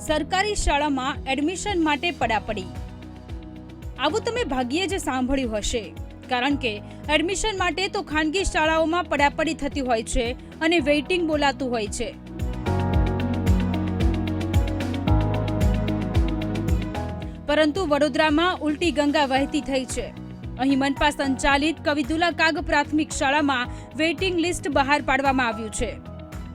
સરકારી શાળામાં એડમિશન માટે પડાપડી। આવું તમે ભાગ્યે જ સાંભળ્યું હશે, કારણ કે એડમિશન માટે તો ખાનગી શાળાઓમાં પડાપડી થતી હોય છે અને વેઇટિંગ બોલાતું હોય છે। પરંતુ વડોદરામાં ઉલટી ગંગા વહેતી થઈ છે। અહીં મનપા સંચાલિત કવિદુલ્લા કાગ પ્રાથમિક શાળામાં વેઇટિંગ લિસ્ટ બહાર પાડવામાં આવ્યું છે।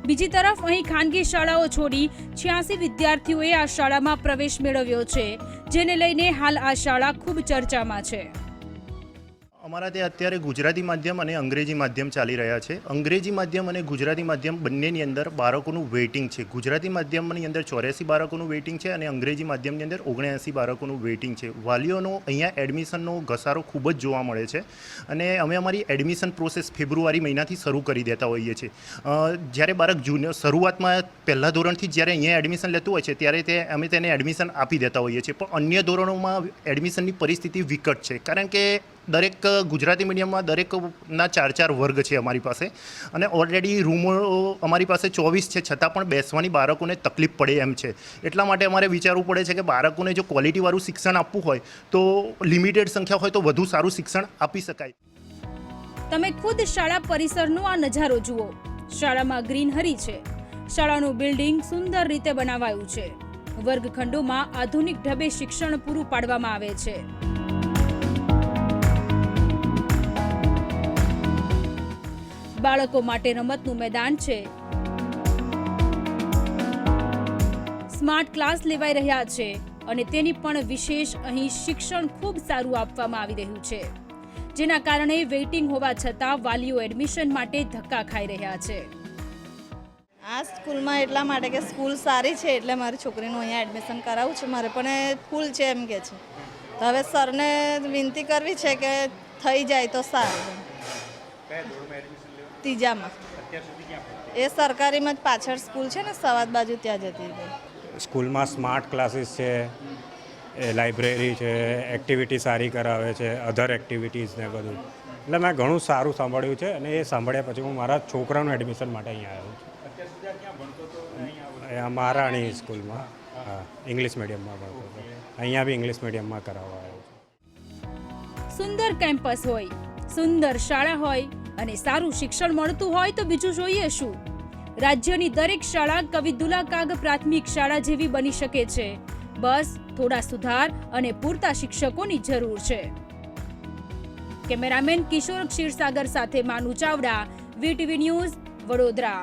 બીજી તરફ અહીં ખાનગી શાળાઓ છોડી 86 વિદ્યાર્થીઓએ આ શાળામાં પ્રવેશ મેળવ્યો છે, જેને લઈને હાલ આ શાળા ખૂબ ચર્ચામાં છે। અમારા ત્યાં અત્યારે ગુજરાતી માધ્યમ અને અંગ્રેજી માધ્યમ ચાલી રહ્યા છે। અંગ્રેજી માધ્યમ અને ગુજરાતી માધ્યમ બંનેની અંદર બાળકોનું વેઇટિંગ છે। ગુજરાતી માધ્યમની અંદર 84 બાળકોનું વેઇટિંગ છે અને અંગ્રેજી માધ્યમની અંદર 79 બાળકોનું વેઇટિંગ છે। વાલીઓનો અહીંયા એડમિશનનો ઘસારો ખૂબ જ જોવા મળે છે અને અમે અમારી એડમિશન પ્રોસેસ ફેબ્રુઆરી મહિનાથી શરૂ કરી દેતા હોઈએ છીએ। જ્યારે બાળક શરૂઆતમાં પહેલા ધોરણથી જ્યારે અહીંયા એડમિશન લેતું હોય છે ત્યારે અમે તેને એડમિશન આપી દેતા હોઈએ છીએ, પણ અન્ય ધોરણોમાં એડમિશનની પરિસ્થિતિ વિકટ છે, કારણ કે દરેક ગુજરાતી મીડિયમમાં દરેકના 4 વર્ગ છે અમારી પાસે અને ઓલરેડી રૂમો અમારી પાસે 24 છે, છતાં પણ બેસવાની બાળકોને તકલીફ પડે એમ છે। એટલા માટે અમારે વિચારવું પડે છે કે બાળકોને જો ક્વોલિટીવાળું શિક્ષણ આપવું હોય તો લિમિટેડ સંખ્યા હોય તો વધુ સારું શિક્ષણ આપી શકાય। તમે ખુદ શાળા પરિસરનો આ નજારો જુઓ। શાળામાં ગ્રીનહરી છે। શાળાનું બિલ્ડિંગ સુંદર રીતે બનાવાયું છે। વર્ગખંડોમાં આધુનિક ઢબે શિક્ષણ પૂરું પાડવામાં આવે છે। બાળકો માટે રમતનું મેદાન છે। સ્માર્ટ ક્લાસ લેવાઈ રહ્યા છે અને તેની પણ વિશેષ અહીં શિક્ષણ ખૂબ સારું આપવામાં આવી રહ્યું છે, જેના કારણે વેઇટિંગ હોવા છતાં વાલીઓ એડમિશન માટે ધક્કા ખાઈ રહ્યા છે। આ સ્કૂલમાં એટલા માટે કે સ્કૂલ સારી છે એટલે મારી છોકરીનું અહીંયા એડમિશન કરાવવું છે મારે, પણ ફૂલ છે એમ કે છે, તો હવે સરને વિનંતી કરવી છે કે થઈ જાય તો સારું। ત્રીજામાં એ સરકારીમાં જ પાછળ સ્કૂલ છે ને સવાદ બાજુ ત્યાં જતી રહી। સ્કૂલમાં સ્માર્ટ ક્લાસીસ છે, લાઇબ્રેરી છે, એક્ટિવિટી સારી કરાવે છે, અધર એક્ટિવિટીઝ ને બધું, એટલે મેં ઘણું સારું સાંભળ્યું છે અને એ સાંભળ્યા પછી હું મારા છોકરાનું એડમિશન માટે અહીંયા આવ્યો છું। મહારાણી સ્કૂલમાં, હા, ઇંગ્લિશ મીડિયમમાં ભણતો હતો, અહીંયા બી ઇંગ્લિશ મીડિયમમાં કરાવવા આવ્યો છું। સુંદર કેમ્પસ હોય, સુંદર શાળા હોય અને સારું શિક્ષણ મળતું હોય તો બીજું જોઈએ શું? રાજ્યની દરેક શાળા કવિદુલ્લા કાગ પ્રાથમિક શાળા જેવી બની શકે છે, બસ થોડા સુધાર અને પૂરતા શિક્ષકોની જરૂર છે। કેમેરામેન કિશોર ક્ષીરસાગર સાથે માનુ ચાવડા, વીટીવી ન્યૂઝ, વડોદરા।